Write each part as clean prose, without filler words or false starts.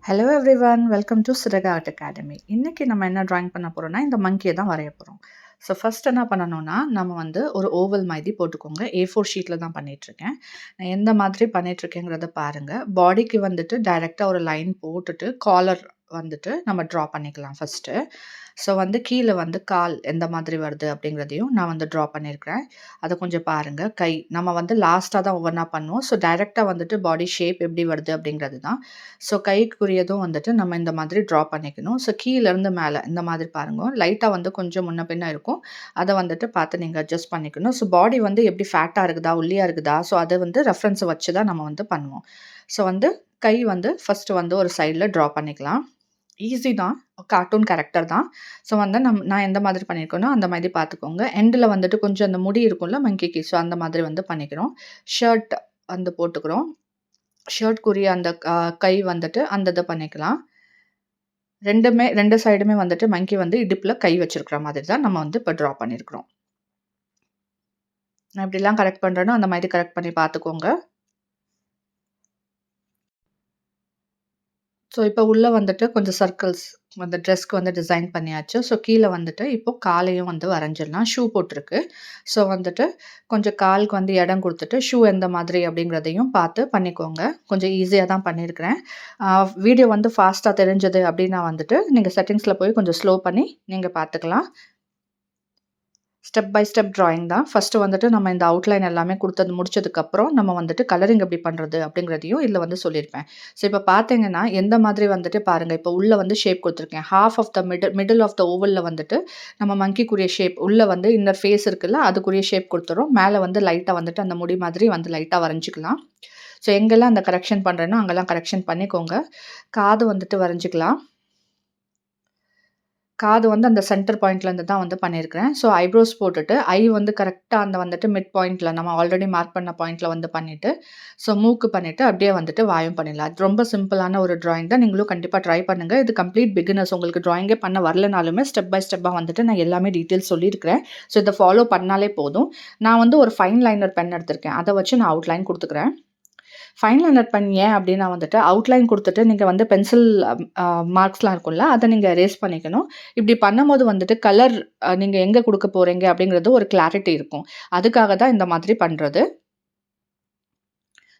Hello everyone, welcome to Siraga art academy. இன்றைக்கி நம்ம என்ன ட்ராயிங் பண்ண போகிறோம்னா, இந்த மங்கியை தான் வரைய போகிறோம். ஸோ ஃபஸ்ட் என்ன பண்ணணும்னா, நம்ம வந்து ஒரு ஓவல் மாதிரி போட்டுக்கோங்க. A4 ஷீட்டில் தான் பண்ணிகிட்ருக்கேன். நான் எந்த மாதிரி பண்ணிகிட்ருக்கேங்கிறத பாருங்கள். பாடிக்கு வந்துட்டு டைரெக்டாக ஒரு லைன் போட்டுட்டு காலர் வந்துட்டு நம்ம ட்ரா பண்ணிக்கலாம் ஃபஸ்ட்டு. ஸோ வந்து கீழே வந்து கால் எந்த மாதிரி வருது அப்படிங்கிறதையும் நான் வந்து ட்ரா பண்ணியிருக்கிறேன். அதை கொஞ்சம் பாருங்கள். கை நம்ம வந்து லாஸ்ட்டாக தான் ஒவ்வொன்றா பண்ணுவோம். ஸோ டைரெக்டாக வந்துட்டு பாடி ஷேப் எப்படி வருது அப்படிங்கிறது தான். ஸோ கைக்குரியதும் வந்துட்டு நம்ம இந்த மாதிரி ட்ரா பண்ணிக்கணும். ஸோ கீழேருந்து மேலே இந்த மாதிரி பாருங்க. லைட்டாக வந்து கொஞ்சம் முன்ன பின்ன இருக்கும். அதை வந்துட்டு பார்த்து நீங்கள் அட்ஜஸ்ட் பண்ணிக்கணும். ஸோ பாடி வந்து எப்படி ஃபேட்டாக இருக்குதா, ஒல்லியாக இருக்குதா, ஸோ அதை வந்து ரெஃபரன்ஸை வச்சு தான் நம்ம வந்து பண்ணுவோம். ஸோ வந்து கை வந்து ஃபஸ்ட்டு வந்து ஒரு சைடில் ட்ரா பண்ணிக்கலாம். ஈஸி தான், கார்ட்டூன் கேரக்டர் தான். ஸோ வந்து நான் எந்த மாதிரி பண்ணியிருக்கேனோ அந்த மாதிரி பார்த்துக்கோங்க. எண்டில் வந்துட்டு கொஞ்சம் அந்த முடி இருக்கும்ல மங்கிக்கு, ஸோ அந்த மாதிரி வந்து பண்ணிக்கிறோம். ஷர்ட் வந்து போட்டுக்கிறோம். ஷர்ட்க்குரிய அந்த கை வந்துட்டு அந்த இதை பண்ணிக்கலாம். ரெண்டு சைடுமே வந்துட்டு மங்கி வந்து இடுப்பில் கை வச்சிருக்கிற மாதிரி தான் நம்ம வந்து இப்போ ட்ரா பண்ணியிருக்கிறோம். நான் எப்படிலாம் கரெக்ட் பண்ணுறேனோ அந்த மாதிரி கரெக்ட் பண்ணி பார்த்துக்கோங்க. ஸோ இப்போ உள்ளே வந்துட்டு கொஞ்சம் சர்க்கிள்ஸ் அந்த ட்ரெஸ்க்கு வந்து டிசைன் பண்ணியாச்சு. ஸோ கீழே வந்துட்டு இப்போ காலையும் வந்து வரைஞ்சிடலாம். ஷூ போட்டிருக்கு. ஸோ வந்துட்டு கொஞ்சம் காலுக்கு வந்து இடம் கொடுத்துட்டு ஷூ எந்த மாதிரி அப்படிங்கிறதையும் பார்த்து பண்ணிக்கோங்க. கொஞ்சம் ஈஸியாக தான் பண்ணியிருக்கிறேன். வீடியோ வந்து ஃபாஸ்ட்டாக தெரிஞ்சது அப்படின்னா வந்துட்டு நீங்கள் செட்டிங்ஸில் போய் கொஞ்சம் ஸ்லோ பண்ணி நீங்கள் பார்த்துக்கலாம். ஸ்டெப் பை ஸ்டெப் ட்ராயிங் தான். ஃபஸ்ட்டு வந்துட்டு நம்ம இந்த அவுட்லைன் எல்லாமே முடிச்சதுக்கப்புறம் நம்ம வந்துட்டு கலரிங் எப்படி பண்ணுறது அப்படிங்கிறதையும் இதில் வந்து சொல்லியிருப்பேன். ஸோ இப்போ பார்த்தீங்கன்னா எந்த மாதிரி வந்துட்டு பாருங்கள், இப்போ உள்ளே வந்து ஷேப் கொடுத்துருக்கேன். Half of the middle of the ஓவலில் வந்துட்டு நம்ம மங்கிக்குரிய ஷேப் உள்ளே வந்து இன்னர் ஃபேஸ் இருக்குல்ல, அதுக்குரிய ஷேப் கொடுத்துரும். மேலே வந்து லைட்டாக வந்துட்டு அந்த முடி மாதிரி வந்து லைட்டாக வரைஞ்சிக்கலாம். ஸோ எங்கெல்லாம் அந்த கரெக்ஷன் பண்ணுறேனோ அங்கெல்லாம் கரெக்ஷன் பண்ணிக்கோங்க. காது வந்துட்டு வரைஞ்சிக்கலாம். காது வந்து அந்த சென்டர் பாயிண்ட்லேருந்து தான் வந்து பண்ணியிருக்கிறேன். ஸோ ஐப்ரோஸ் போட்டுட்டு வந்து கரெக்டாக அந்த வந்துட்டு மிட் பாயிண்ட்டில் நம்ம ஆல்ரெடி மார்க் பண்ண பாயிண்ட்டில் வந்து பண்ணிவிட்டு, ஸோ மூக்கு பண்ணிவிட்டு அப்படியே வந்துட்டு வாயும் பண்ணிடலாம். அது ரொம்ப சிம்பிளான ஒரு ட்ராயிங் தான். நீங்களும் கண்டிப்பாக ட்ரை பண்ணுங்கள். இது கம்ப்ளீட் பிகினர்ஸ். உங்களுக்கு ட்ராயிங்கே பண்ண வரலனாலுமே ஸ்டெப் பை ஸ்டெப்பாக வந்துட்டு நான் எல்லாமே டீட்டெயில்ஸ் சொல்லியிருக்கிறேன். ஸோ இதை ஃபாலோ பண்ணாலே போதும். நான் வந்து ஒரு ஃபைன் லைனர் பென் எடுத்திருக்கேன். அதை வச்சு நான் அவுட்லைன் கொடுத்துக்கிறேன். ஃபைன் லைனர் பென் ஏன் அப்படின்னா வந்துட்டு அவுட்லைன் கொடுத்துட்டு நீங்கள் வந்து பென்சில் மார்க்ஸ்லாம் இருக்கும்ல, அதை நீங்கள் எரேஸ் பண்ணிக்கணும். இப்படி பண்ணும்போது வந்துட்டு கலர் நீங்கள் எங்கே கொடுக்க போகிறீங்க அப்படிங்கிறது ஒரு கிளாரிட்டி இருக்கும். அதுக்காக தான் இந்த மாதிரி பண்ணுறது.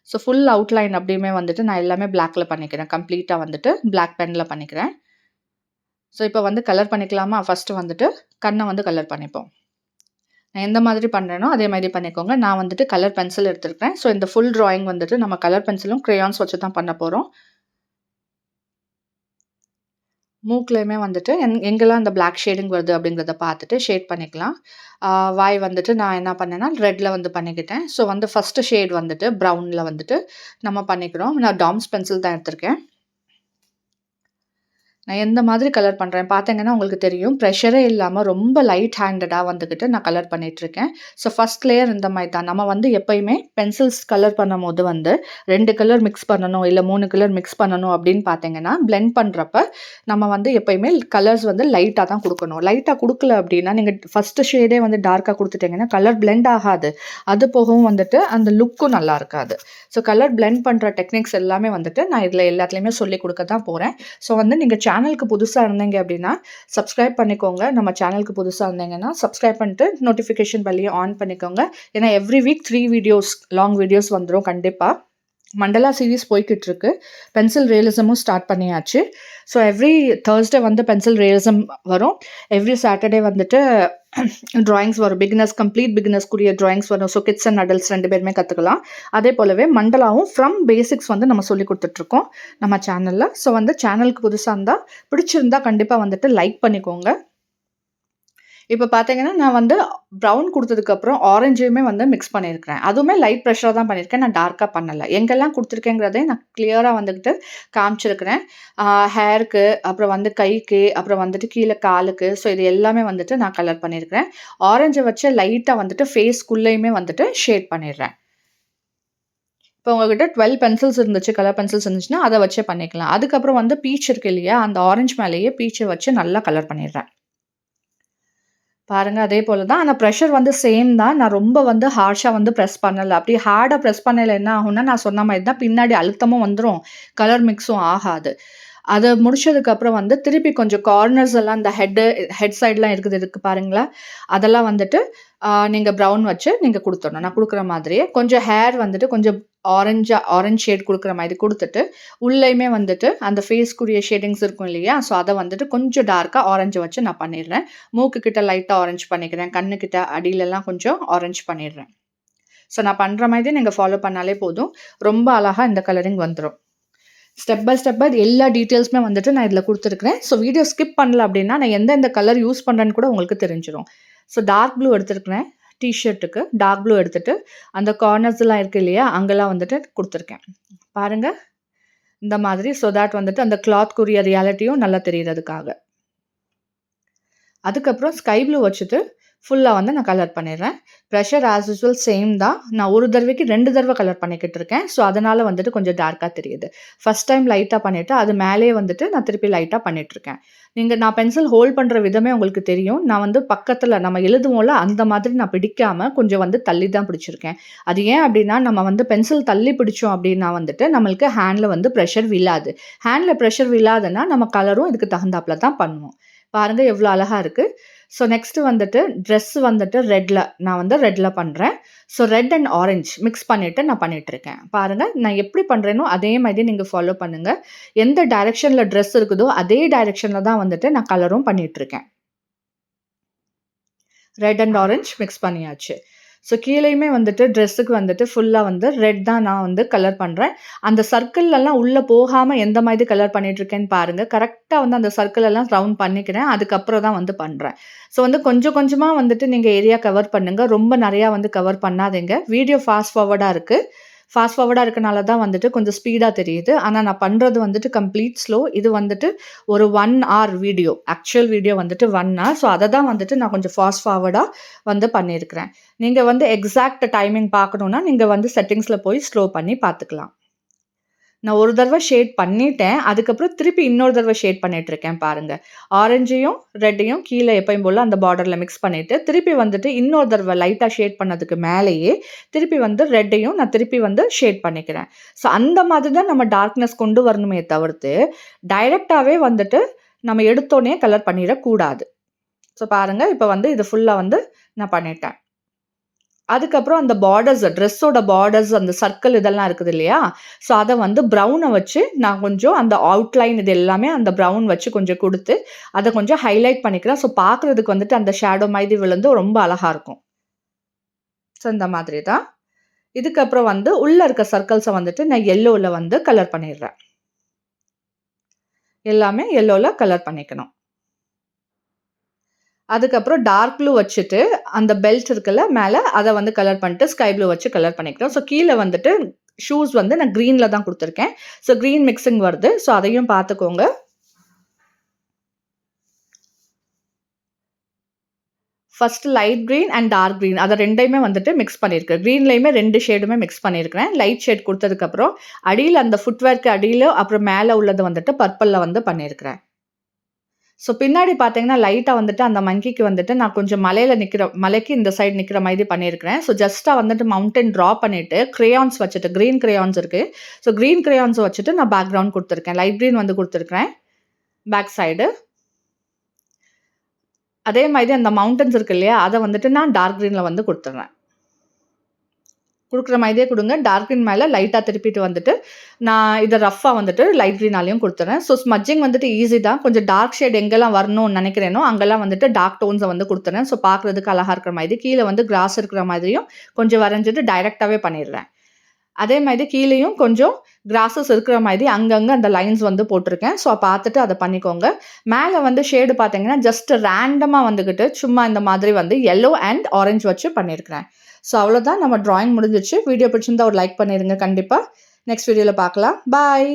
ஸோ ஃபுல் அவுட்லைன் அப்படியுமே வந்துட்டு நான் எல்லாமே பிளாக்ல பண்ணிக்கிறேன். கம்ப்ளீட்டாக வந்துட்டு பிளாக் பெனில் பண்ணிக்கிறேன். ஸோ இப்போ வந்து கலர் பண்ணிக்கலாமா? ஃபஸ்ட்டு வந்துட்டு கண்ணை வந்து கலர் பண்ணிப்போம். நான் எந்த மாதிரி பண்ணுறேனோ அதே மாதிரி பண்ணிக்கோங்க. நான் வந்துட்டு கலர் பென்சில் எடுத்துருக்கேன். ஸோ இந்த ஃபுல் ட்ராயிங் வந்துட்டு நம்ம கலர் பென்சிலும் கிரேயான்ஸ் வச்சு தான் பண்ண போகிறோம். மூக்குலையுமே வந்துட்டு எங்கெல்லாம் இந்த பிளாக் ஷேடிங் வருது அப்படிங்கிறத பார்த்துட்டு ஷேட் பண்ணிக்கலாம். வாய் வந்துட்டு நான் என்ன பண்ணேன்னா ரெட்டில் வந்து பண்ணிக்கிட்டேன். ஸோ வந்து ஃபஸ்ட்டு ஷேட் வந்துட்டு ப்ரௌனில் வந்துட்டு நம்ம பண்ணிக்கிறோம். நான் டாம்ஸ் பென்சில் தான் எடுத்திருக்கேன். நான் எந்த மாதிரி கலர் பண்ணுறேன் பார்த்தீங்கன்னா உங்களுக்கு தெரியும். ப்ரெஷரே இல்லாமல் ரொம்ப லைட் ஹேண்டடாக வந்துக்கிட்டு நான் கலர் பண்ணிகிட்ருக்கேன். ஸோ ஃபஸ்ட் லேயர் இந்த மாதிரி தான். நம்ம வந்து எப்போயுமே பென்சில்ஸ் கலர் பண்ணும்போது வந்து 2 கலர் மிக்ஸ் பண்ணணும், இல்லை 3 கலர் மிக்ஸ் பண்ணணும் அப்படின்னு பார்த்தீங்கன்னா பிளெண்ட் பண்ணுறப்ப நம்ம வந்து எப்போயுமே கலர்ஸ் வந்து லைட்டாக தான் கொடுக்கணும். லைட்டாக கொடுக்கல அப்படின்னா நீங்கள் ஃபஸ்ட்டு ஷேடே வந்து டார்க்காக கொடுத்துட்டிங்கன்னா கலர் பிளெண்ட் ஆகாது. அது போகவும் வந்துட்டு அந்த லுக்கும் நல்லா இருக்காது. ஸோ கலர் பிளெண்ட் பண்ணுற டெக்னிக்ஸ் எல்லாமே வந்துட்டு நான் இதில் எல்லாத்துலேயுமே சொல்லிக் கொடுக்க தான் போகிறேன். ஸோ வந்து நீங்கள் சேனலுக்கு புதுசாக இருந்தீங்க அப்படின்னா சப்ஸ்கிரைப் பண்ணிக்கோங்க. நம்ம சேனலுக்கு புதுசாக இருந்தீங்கன்னா சப்ஸ்கிரைப் பண்ணிட்டு நோட்டிஃபிகேஷன் பெல்லையும் ஆன் பண்ணிக்கோங்க. ஏன்னா every week 3 videos long videos வந்துடும் கண்டிப்பாக. மண்டலா சீரீஸ் போய்கிட்டு இருக்கு. பென்சில் ரியலிசமும் ஸ்டார்ட் பண்ணியாச்சு. ஸோ எவ்ரி தேர்ஸ்டே வந்து பென்சில் ரியலிசம் வரும். எவ்ரி சாட்டர்டே வந்துட்டு ட்ராயிங்ஸ் வரும். கம்ப்ளீட் பிகினர்ஸ்க்குரிய ட்ராயிங்ஸ் வரும். ஸோ கிட்ஸ் அண்ட் அடல்ட்ஸ் 2 பேருமே கற்றுக்கலாம். அதே போலவே மண்டலாவும் ஃப்ரம் பேசிக்ஸ் வந்து நம்ம சொல்லி கொடுத்துட்ருக்கோம் நம்ம சேனலில். ஸோ வந்து சேனலுக்கு புதுசாக இருந்தால் பிடிச்சிருந்தா கண்டிப்பாக வந்துட்டு லைக் பண்ணிக்கோங்க. இப்போ பார்த்தீங்கன்னா நான் வந்து ப்ரௌன் கொடுத்ததுக்கப்புறம் ஆரஞ்சையுமே வந்து மிக்ஸ் பண்ணியிருக்கிறேன். அதுவுமே லைட் ப்ரெஷராக தான் பண்ணியிருக்கேன். நான் டார்க்காக பண்ணலை. எங்கெல்லாம் கொடுத்துருக்கேங்கிறதே நான் கிளியராக வந்துக்கிட்டு காமிச்சிருக்கிறேன். ஹேருக்கு, அப்புறம் வந்து கைக்கு, அப்புறம் வந்துட்டு கீழே காலுக்கு. ஸோ இது எல்லாமே வந்துட்டு நான் கலர் பண்ணியிருக்கிறேன். ஆரஞ்சை வச்சு லைட்டாக வந்துட்டு ஃபேஸ்க்குள்ளேயுமே வந்துட்டு ஷேட் பண்ணிடுறேன். இப்போ உங்ககிட்ட 12 பென்சில்ஸ் இருந்துச்சு, கலர் பென்சில்ஸ் இருந்துச்சுன்னா அதை வச்சே பண்ணிக்கலாம். அதுக்கப்புறம் வந்து பீச் இருக்கு இல்லையா, அந்த ஆரஞ்சு மேலேயே பீச்சை வச்சு நல்லா கலர் பண்ணிடுறேன். பாருங்க அதே போல தான். ஆனா பிரஷர் வந்து சேம் தான். நான் ரொம்ப வந்து ஹார்ஷா வந்து பிரஸ் பண்ணல. அப்படி ஹார்டா பிரஸ் பண்ணல என்ன ஆகும்னா, நான் சொன்ன மாரி தான் பின்னாடி அழுத்தமும் வந்துரும். கலர் மிக்ஸும் ஆகாது. அத முடிச்சதுக்கப்புறம் வந்து திருப்பி கொஞ்சம் கார்னர்ஸ் எல்லாம் இந்த ஹெட் சைட்லாம் இருக்குது இருக்கு பாருங்களா? அதெல்லாம் வந்துட்டு நீங்க ப்ரவுன் வச்சு நீங்க குடுத்துறணும். நான் குடுக்குற மாதிரியே. கொஞ்சம் ஹேர் வந்துட்டு கொஞ்சம் ஆரஞ்ச் ஷேட் குடுக்குற மாதிரி குடுத்துட்டு, உள்ளயுமே வந்துட்டு அந்த ஃபேஸ்க்குரிய ஷேடிங்ஸ் இருக்கும் இல்லையா? ஸோ அத வந்துட்டு கொஞ்சம் டார்க்கா ஆரஞ்ச வச்சு நான் பண்ணிடுறேன். மூக்கு கிட்ட லைட்டா ஆரஞ்ச் பண்ணிக்கிறேன். கண்ணுக்கிட்ட அடியிலலாம் கொஞ்சம் ஆரஞ்ச் பண்ணிடுறேன். ஸோ நான் பண்ற மாதிரி நீங்க ஃபாலோ பண்ணாலே போதும். ரொம்ப அழகா இந்த கலரிங் வந்துரும். ஸ்டெப் பை ஸ்டெப்பா எல்லா டீட்டெயில்ஸுமே வந்துட்டு நான் இதில குடுத்துருக்கிறேன். ஸோ வீடியோ ஸ்கிப் பண்ணல அப்டின்னா, நான் எந்தெந்த கலர் யூஸ் பண்றேன்னு கூட உங்களுக்கு தெரிஞ்சிரும். ஸோ டார்க் ப்ளூ எடுத்திருக்கிறேன். டீ ஷர்ட்டுக்கு டார்க் ப்ளூ எடுத்துட்டு, அந்த கார்னர்ஸ்லாம் இருக்கு இல்லையா? அங்கலாம் வந்துட்டு குடுத்துருக்கேன். பாருங்க. இந்த மாதிரி ஸோ தட் வந்துட்டு அந்த கிளாத்க்குரிய ரியாலிட்டியும் நல்லா தெரியறதுக்காக. அதுக்கப்புறம் ஸ்கை ப்ளூ வச்சுட்டு ஃபுல்லா வந்து நான் கலர் பண்ணிடுறேன். ப்ரஷர் ஆஸ் யூசுவல் சேம் தான். நான் ஒரு தடவைக்கு 2 தடவ கலர் பண்ணிக்கிட்டு இருக்கேன். ஸோ அதனால வந்துட்டு கொஞ்சம் டார்க்கா தெரியுது. ஃபர்ஸ்ட் டைம் லைட்டா பண்ணிட்டு, அது மேலேயே வந்துட்டு நான் திருப்பி லைட்டா பண்ணிட்டுருக்கேன். நான் பென்சில் ஹோல்ட் பண்ற விதமே உங்களுக்கு தெரியும். நான் வந்து பக்கத்துல நம்ம எழுதுவோம்ல, அந்த மாதிரி நான் பிடிக்காம கொஞ்சம் வந்து தள்ளி தான் பிடிச்சிருக்கேன். அது ஏன் அப்டின்னா, நம்ம வந்து பென்சில் தள்ளி பிடிச்சோம் அப்டின்னா வந்துட்டு, நம்மளுக்கு ஹேண்ட்ல வந்து ப்ரஷர் விழாது. ஹேண்ட்ல ப்ரஷர் விழாதுன்னா, நம்ம கலரும் இதுக்கு தகுந்தாப்ல தான் பண்ணுவோம். பாருங்க எவ்ளோ அழகா இருக்கு. ஸோ நெக்ஸ்ட் வந்துட்டு ட்ரெஸ் வந்துட்டு நான் வந்து ரெட்ல பண்றேன். So red and orange mix பண்ணிட்டு நான் பண்ணிட்டுருக்கேன். பாருங்க நான் எப்படி பண்றேனோ அதே மாதிரி நீங்க ஃபாலோ பண்ணுங்க. எந்த டைரக்ஷன்ல ட்ரெஸ் இருக்குதோ அதே டைரக்ஷன்ல தான் வந்துட்டு நான் கலரும் பண்ணிட்டுருக்கேன். ரெட் அண்ட் ஆரஞ்ச் மிக்ஸ் பண்ணியாச்சு. ஸோ கீழயுமே வந்துட்டு ட்ரெஸ்ஸுக்கு வந்துட்டு ஃபுல்லா வந்து ரெட் தான் நான் வந்து கலர் பண்றேன். அந்த சர்க்கிள்லலாம் உள்ள போகாம எந்த மாதிரி கலர் பண்ணிட்டுருக்கேன்னு பாருங்க. கரெக்ட்டா வந்து அந்த சர்க்கிள் எல்லாம் ரவுண்ட் பண்ணிக்கிறேன். அதுக்கப்புறம் தான் வந்து பண்றேன். ஸோ வந்து கொஞ்சம் கொஞ்சமா வந்துட்டு நீங்க ஏரியா கவர் பண்ணுங்க. ரொம்ப நெறையா வந்து கவர் பண்ணாதீங்க. வீடியோ ஃபாஸ்ட் ஃபார்வர்டா இருக்கு. ஃபாஸ்ட் ஃபார்வர்டா இருக்கனால தான் வந்துட்டு கொஞ்சம் ஸ்பீடா தெரியுது. ஆனா நான் பண்றது வந்துட்டு கம்ப்ளீட் ஸ்லோ. இது வந்துட்டு ஒரு 1 ஹார் வீடியோ. ஆக்சுவல் வீடியோ வந்துட்டு 1 ஹார். ஸோ அத தான் வந்துட்டு நான் கொஞ்சம் ஃபாஸ்ட் ஃபார்வர்டா வந்து பண்ணியிருக்கிறேன். நீங்க வந்து எக்ஸாக்ட் டைமிங் பார்க்கணும்னா, நீங்க வந்து செட்டிங்ஸ்ல போய் ஸ்லோ பண்ணி பார்த்துக்கலாம். நான் ஒரு தடவ ஷேட் பண்ணிட்டேன். அதுக்கப்புறம் திருப்பி இன்னொரு தடவ ஷேட் பண்ணிட்டுருக்கேன் பாருங்க. ஆரஞ்சையும், ரெட்டையும் கீழ எப்பயும் போல அந்த பார்டர்ல மிக்ஸ் பண்ணிட்டு, திருப்பி வந்துட்டு இன்னொரு தடவ லைட்டா ஷேட் பண்ணதுக்கு மேலேயே, திருப்பி வந்து ரெட்டையும் நான் திருப்பி வந்து ஷேட் பண்ணிக்கிறேன். ஸோ அந்த மாதிரி தான் நம்ம டார்க்னஸ் கொண்டு வரணுமே தவிர்த்து, டைரக்ட்டாவே வந்துட்டு நம்ம எடுத்தோனே கலர் பண்ணிறக்கூடாது. ஸோ பாருங்க, இப்ப வந்து இது ஃபுல்லா வந்து நான் பண்ணிட்டேன். அதுக்கப்புறம் அந்த ட்ரெஸ்ஸோட பார்டர்ஸ் அந்த சர்க்கிள் இதெல்லாம் இருக்குது இல்லையா? ஸோ அத வந்து ப்ரவுன வச்சு நான் கொஞ்சம் அந்த அவுட்லைன் இது எல்லாமே அந்த ப்ரவுன் வச்சு கொஞ்சம் குடுத்து, அத கொஞ்சம் ஹைலைட் பண்ணிக்கிறேன். ஸோ பார்க்குறதுக்கு வந்துட்டு அந்த ஷேடோ மாதிரி விழுந்து ரொம்ப அழகா இருக்கும். ஸோ இந்த மாதிரி தான். இதுக்கப்புறம் வந்து உள்ள இருக்க சர்க்கிள்ஸ வந்துட்டு நான் எல்லோல வந்து கலர் பண்ணிடுறேன். எல்லாமே எல்லோல கலர் பண்ணிக்கணும். அதுக்கப்புறம் டார்க் ப்ளூ வச்சுட்டு, அந்த பெல்ட் இருக்குல்ல மேல, அத வந்து கலர் பண்ணிட்டு, ஸ்கை ப்ளூ வச்சு கலர் பண்ணிக்கிறோம். ஸோ கீழ வந்துட்டு ஷூஸ் வந்து நான் கிரீன்ல தான் குடுத்துருக்கேன். ஸோ கிரீன் மிக்ஸிங் வருது. ஸோ அதையும் பார்த்துக்கோங்க. First light green and dark green அத 2யுமே வந்துட்டு மிக்ஸ் பண்ணியிருக்கேன். கிரீன்லயுமே 2 ஷேடுமே மிக்ஸ் பண்ணியிருக்கிறேன். லைட் ஷேட் குடுத்ததுக்கப்புறம், அடியில அந்த ஃபுட்வேர்க்கு அடியில, அப்புறம் மேல உள்ளது வந்துட்டு பர்ப்பிள்ல வந்து பண்ணியிருக்கிறேன். ஸோ பின்னாடி பார்த்தீங்கன்னா, லைட்டா வந்துட்டு அந்த மங்கிக்கு வந்துட்டு நான் கொஞ்சம் மலைக்கு இந்த சைடு நிக்கிற மாதிரி பண்ணியிருக்கிறேன். ஸோ ஜஸ்ட்டா வந்துட்டு மவுண்டன் ட்ரா பண்ணிட்டு, கிரேயான்ஸ் வச்சுட்டு கிரீன் கிரேயான்ஸ் இருக்கு. ஸோ கிரீன் கிரேயான்ஸ் வச்சுட்டு நான் பேக்கிரவுண்ட் குடுத்துருக்கேன். லைட் கிரீன் வந்து குடுத்துருக்கிறேன். Back side. அதே மாதிரி அந்த மவுண்டன்ஸ் இருக்கு இல்லையா? அத வந்துட்டு நான் டார்க் கிரீன்ல வந்து குடுத்துடுறேன். குடுக்குற மாதிரியே குடுங்க. டார்க் கிரீன் மேல லைட்டா திருப்பிட்டு வந்துட்டு, நான் இத ரஃப்பா வந்துட்டு லைட் கிரீனாலயும் குடுத்துறேன். ஸோ ஸ்மட்ஜிங் வந்துட்டு ஈஸி தான். கொஞ்சம் டார்க் ஷேட் எங்கெல்லாம் வரணும்னு நெனைக்கிறேனோ, அங்கெல்லாம் வந்துட்டு டார்க் டோன்ஸ வந்து குடுத்துறேன். ஸோ பார்க்குறதுக்கு அழகா இருக்கிற மாதிரி. கீழ வந்து கிராஸ் இருக்கிற மாதிரியும் கொஞ்சம் வரைஞ்சிட்டு டைரக்ட்டாவே பண்ணிடுறேன். அதே மாதிரி கீழயும் கொஞ்சம் கிராஸஸ் இருக்கிற மாதிரி அங்கங்க அந்த லைன்ஸ் வந்து போட்டிருக்கேன். ஸோ பார்த்துட்டு அத பண்ணிக்கோங்க. மேல வந்து ஷேடு பார்த்தீங்கன்னா, ஜஸ்ட் ரேண்டமா வந்துகிட்டு சும்மா இந்த மாதிரி வந்து yellow அண்ட் ஆரஞ்ச் வச்சு பண்ணியிருக்கிறேன். ஸோ அவ்வளோதான் நம்ம டிராயிங் முடிஞ்சிருச்சு. வீடியோ பிடிச்சிருந்தா ஒரு லைக் பண்ணிருங்க கண்டிப்பா. நெக்ஸ்ட் வீடியோல பார்க்கலாம். பாய்.